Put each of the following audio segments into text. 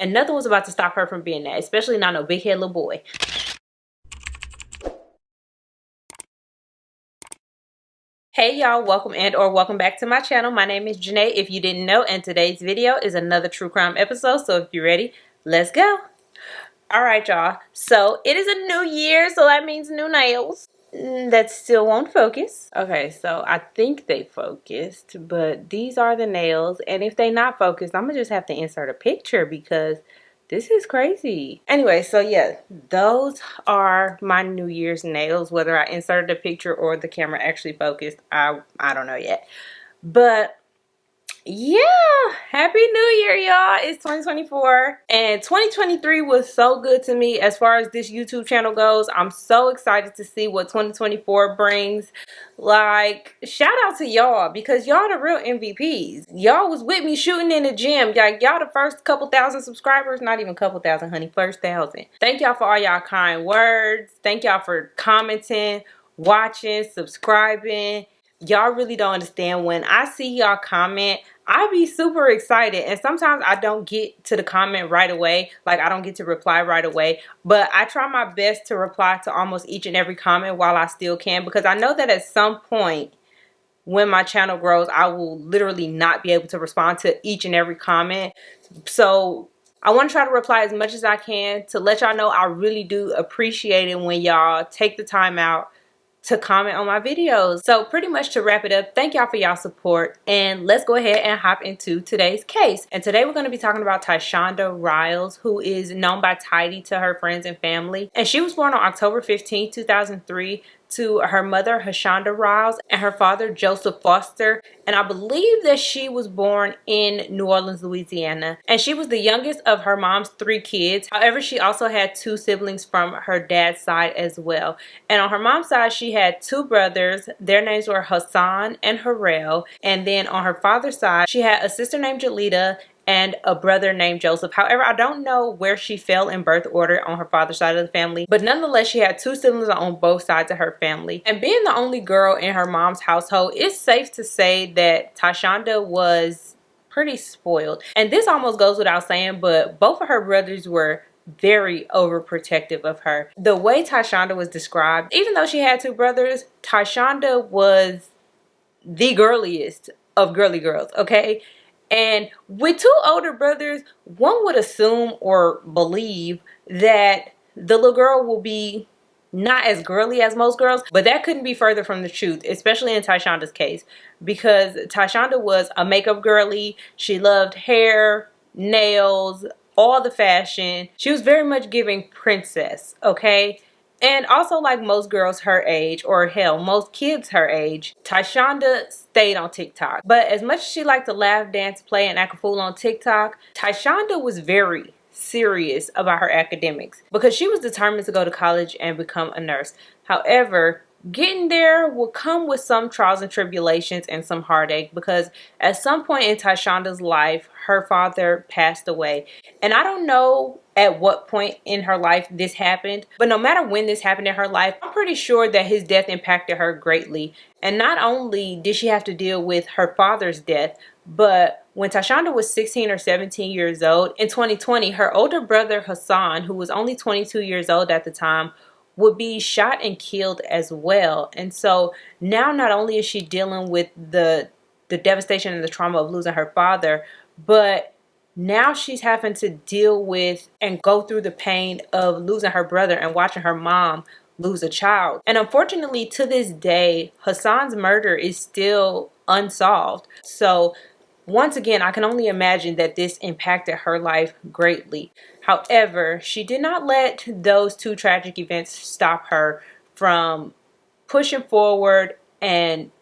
And nothing was about to stop her from being that, especially not no big head little boy. Hey y'all, welcome and or welcome back to my channel. My name is Janae, if you didn't know, and today's video is another true crime episode. So if you're ready, let's go. Alright y'all, so it is a new year, so that means new nails. That still won't focus. Okay, so I think they focused, but these are the nails, and if they not focused, I'm gonna just have to insert a picture because this is crazy. Anyway, so yeah, those are my New Year's nails. Whether I inserted a picture or the camera actually focused, I don't know yet. But yeah, happy new year y'all. It's 2024 and 2023 was so good to me as far as this YouTube channel goes. I'm so excited to see what 2024 brings. Like, shout out to y'all because y'all the real MVPs. Y'all was with me shooting in the gym. Like, y'all the first couple thousand subscribers. Not even couple thousand, honey, first thousand. Thank y'all for all y'all kind words. Thank y'all for commenting, watching, subscribing. Y'all really don't understand. When I see y'all comment, I be super excited, and sometimes I don't get to the comment right away. Like, I don't get to reply right away, but I try my best to reply to almost each and every comment while I still can, because I know that at some point when my channel grows, I will literally not be able to respond to each and every comment. So I want to try to reply as much as I can to let y'all know I really do appreciate it when y'all take the time out to comment on my videos. So pretty much to wrap it up, thank y'all for y'all support, and let's go ahead and hop into today's case. And today we're going to be talking about Tyshonda Riles, who is known by Tidy to her friends and family. And she was born on October 15, 2003 to her mother Hashonda Riles and her father Joseph Foster, and I believe that she was born in New Orleans, Louisiana, and she was the youngest of her mom's 3 kids. However, she also had 2 siblings from her dad's side as well. And on her mom's side, she had 2 brothers. Their names were Hassan and Harel. And then on her father's side, she had a sister named Jalita and a brother named Joseph. However, I don't know where she fell in birth order on her father's side of the family, but nonetheless, she had 2 siblings on both sides of her family. And being the only girl in her mom's household, it's safe to say that Tyshonda was pretty spoiled. And this almost goes without saying, but both of her brothers were very overprotective of her. The way Tyshonda was described, even though she had 2 brothers, Tyshonda was the girliest of girly girls, okay? And with 2 older brothers, one would assume or believe that the little girl will be not as girly as most girls, but that couldn't be further from the truth, especially in Tyshonda's case, because Tyshonda was a makeup girly. She loved hair, nails, all the fashion. She was very much giving princess, okay? And also, like most girls her age, or hell, most kids her age, Tyshonda stayed on TikTok. But as much as she liked to laugh, dance, play, and act a fool on TikTok, Tyshonda was very serious about her academics because she was determined to go to college and become a nurse. However, getting there will come with some trials and tribulations and some heartache, because at some point in Tyshonda's life, her father passed away. And I don't know at what point in her life this happened, but no matter when this happened in her life, I'm pretty sure that his death impacted her greatly. And not only did she have to deal with her father's death, but when Tyshonda was 16 or 17 years old in 2020, her older brother Hassan, who was only 22 years old at the time, would be shot and killed as well. And so now not only is she dealing with the devastation and the trauma of losing her father, but now she's having to deal with and go through the pain of losing her brother and watching her mom lose a child. And unfortunately, to this day, Hassan's murder is still unsolved. So once again, I can only imagine that this impacted her life greatly. However, she did not let those 2 tragic events stop her from pushing forward and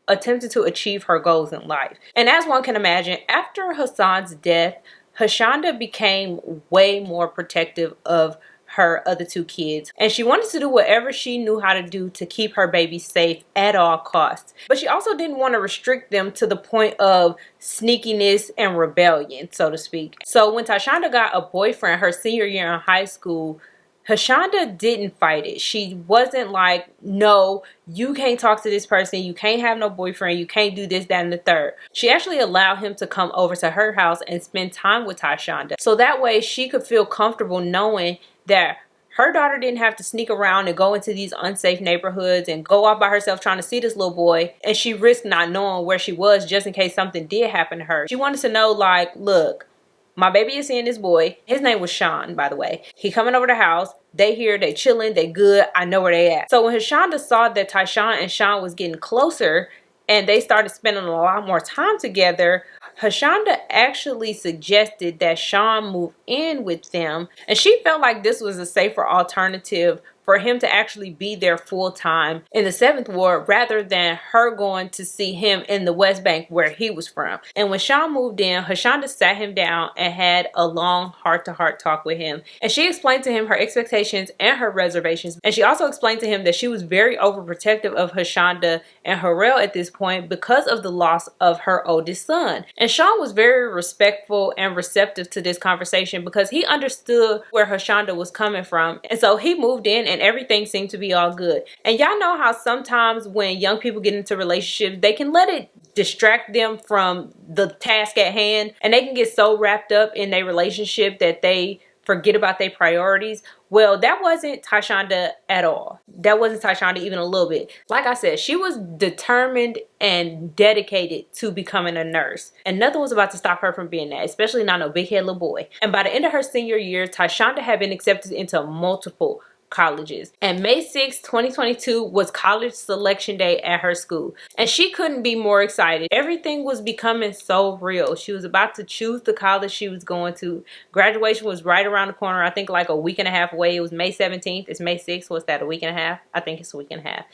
attempting to achieve her goals in life. And as one can imagine, after Hassan's death, Hashonda became way more protective of her other 2 kids, and she wanted to do whatever she knew how to do to keep her babies safe at all costs. But she also didn't want to restrict them to the point of sneakiness and rebellion, so to speak. So when Tyshonda got a boyfriend her senior year in high school, Hashonda didn't fight it. She wasn't like, no, you can't talk to this person. You can't have no boyfriend. You can't do this, that, and the third. She actually allowed him to come over to her house and spend time with Tashonda. So that way she could feel comfortable knowing that her daughter didn't have to sneak around and go into these unsafe neighborhoods and go out by herself trying to see this little boy. And she risked not knowing where she was just in case something did happen to her. She wanted to know, like, look, my baby is seeing this boy. His name was Sean, by the way. He coming over the house. They here, they chilling, they good. I know where they at. So when Hashonda saw that Tyshawn and Sean was getting closer and they started spending a lot more time together, Hashonda actually suggested that Sean move in with them. And she felt like this was a safer alternative for him to actually be there full time in the 7th Ward rather than her going to see him in the West Bank where he was from. And when Sean moved in, Hashonda sat him down and had a long heart-to-heart talk with him. And she explained to him her expectations and her reservations. And she also explained to him that she was very overprotective of Hashonda and Harrell at this point because of the loss of her oldest son. And Sean was very respectful and receptive to this conversation because he understood where Hashonda was coming from. And so he moved in and everything seemed to be all good. And y'all know how sometimes when young people get into relationships, they can let it distract them from the task at hand, and they can get so wrapped up in their relationship that they forget about their priorities. Well, that wasn't Tashonda at all. That wasn't Tashonda even a little bit. Like I said, she was determined and dedicated to becoming a nurse. And nothing was about to stop her from being that, especially not no big head little boy. And by the end of her senior year, Tashonda had been accepted into multiple colleges. And May 6, 2022 was college selection day at her school. And she couldn't be more excited. Everything was becoming so real. She was about to choose the college she was going to. Graduation was right around the corner. I think like a week and a half away. It was May 17th. It's May 6th. What's that, a week and a half? I think it's a week and a half.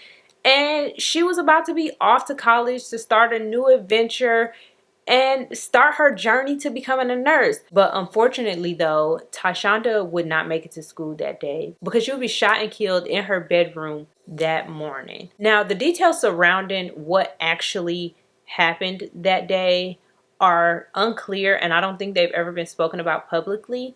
And she was about to be off to college to start a new adventure and start her journey to becoming a nurse. But unfortunately though, Tashonda would not make it to school that day because she would be shot and killed in her bedroom that morning. Now, the details surrounding what actually happened that day are unclear, and I don't think they've ever been spoken about publicly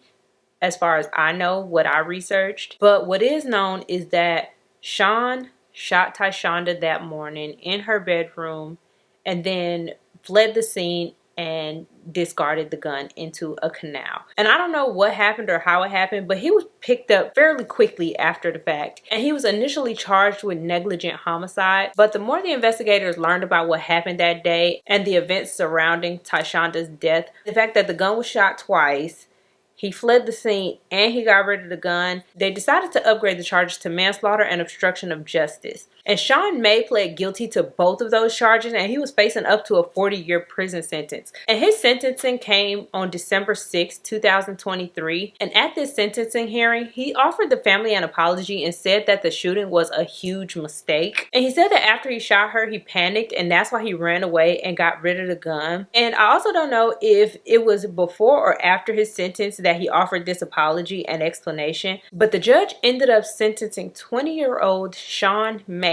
as far as I know, what I researched. But what is known is that Sean shot Tashonda that morning in her bedroom and then fled the scene and discarded the gun into a canal. And I don't know what happened or how it happened, but he was picked up fairly quickly after the fact. And he was initially charged with negligent homicide. But the more the investigators learned about what happened that day and the events surrounding Tashonda's death, the fact that the gun was shot twice, he fled the scene, and he got rid of the gun, they decided to upgrade the charges to manslaughter and obstruction of justice. And Sean May pled guilty to both of those charges, and he was facing up to a 40-year prison sentence. And his sentencing came on December 6, 2023. And at this sentencing hearing, he offered the family an apology and said that the shooting was a huge mistake. And he said that after he shot her, he panicked, and that's why he ran away and got rid of the gun. And I also don't know if it was before or after his sentence that he offered this apology and explanation, but the judge ended up sentencing 20-year-old Sean May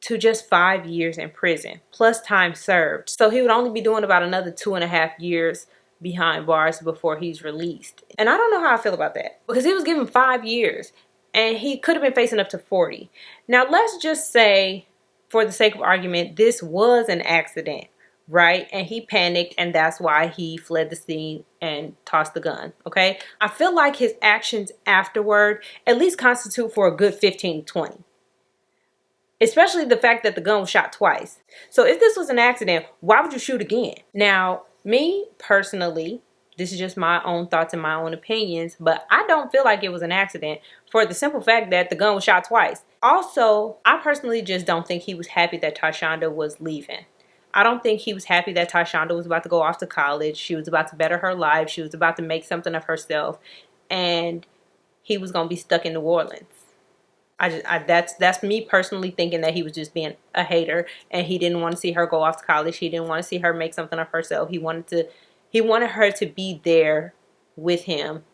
to just 5 years in prison plus time served. So he would only be doing about another 2.5 years behind bars before he's released. And I don't know how I feel about that because he was given 5 years and he could have been facing up to 40. Now let's just say, for the sake of argument, this was an accident, right? And he panicked, and that's why he fled the scene and tossed the gun, okay? I feel like his actions afterward at least constitute for a good 15 to 20. Especially the fact that the gun was shot twice. So if this was an accident, why would you shoot again? Now, me personally, this is just my own thoughts and my own opinions, but I don't feel like it was an accident for the simple fact that the gun was shot twice. Also, I personally just don't think he was happy that Tashonda was leaving. I don't think he was happy that Tashonda was about to go off to college. She was about to better her life. She was about to make something of herself. And he was going to be stuck in New Orleans. That's me personally thinking that he was just being a hater. And he didn't want to see her go off to college. He didn't want to see her make something of herself. He wanted her to be there with him.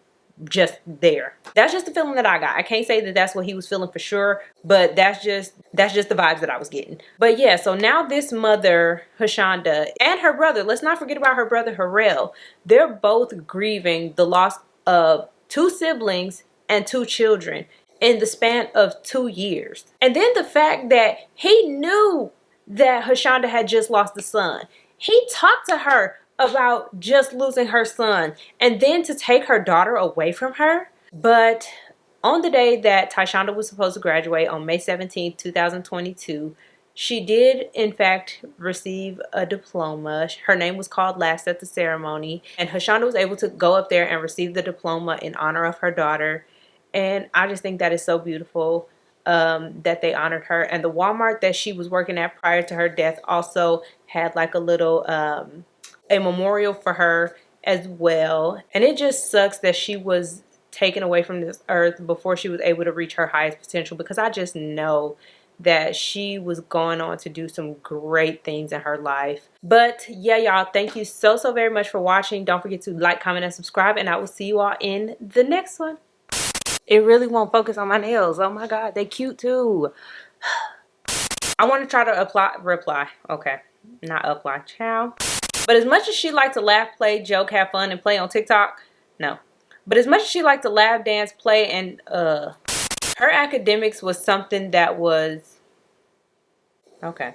Just there. That's just the feeling that I got. I can't say that that's what he was feeling for sure, but that's just the vibes that I was getting. But yeah, so now this mother, Hashonda, and her brother, let's not forget about her brother Harrell, they're both grieving the loss of 2 siblings and 2 children in the span of 2 years. And then the fact that he knew that Hashonda had just lost a son. He talked to her about just losing her son and then to take her daughter away from her. But on the day that Tyshonda was supposed to graduate on May 17th, 2022, she did in fact receive a diploma. Her name was called last at the ceremony, and Hashonda was able to go up there and receive the diploma in honor of her daughter. And I just think that is so beautiful that they honored her. And the Walmart that she was working at prior to her death also had like a little a memorial for her as well. And it just sucks that she was taken away from this earth before she was able to reach her highest potential, because I just know that she was going on to do some great things in her life. But yeah, y'all, thank you so very much for watching. Don't forget to like, comment, and subscribe, and I will see you all in the next one. It really won't focus on my nails. Oh my god, they cute too. I want to try to reply. Okay, not apply. Ciao. But as much as she liked to laugh, play, joke, have fun, and play on TikTok, no. But as much as she liked to laugh, dance, play, and her academics was something that was okay.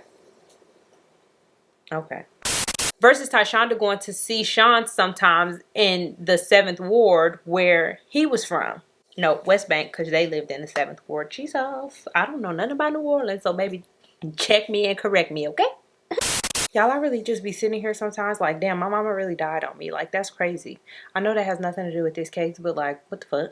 Okay. Versus Tyshonda going to see Sean sometimes in the 7th Ward where he was from. No, West Bank, because they lived in the 7th Ward. Jesus, I don't know nothing about New Orleans, so maybe check me and correct me, okay? Y'all, I really just be sitting here sometimes like, damn, my mama really died on me. Like, that's crazy. I know that has nothing to do with this case, but like, what the fuck?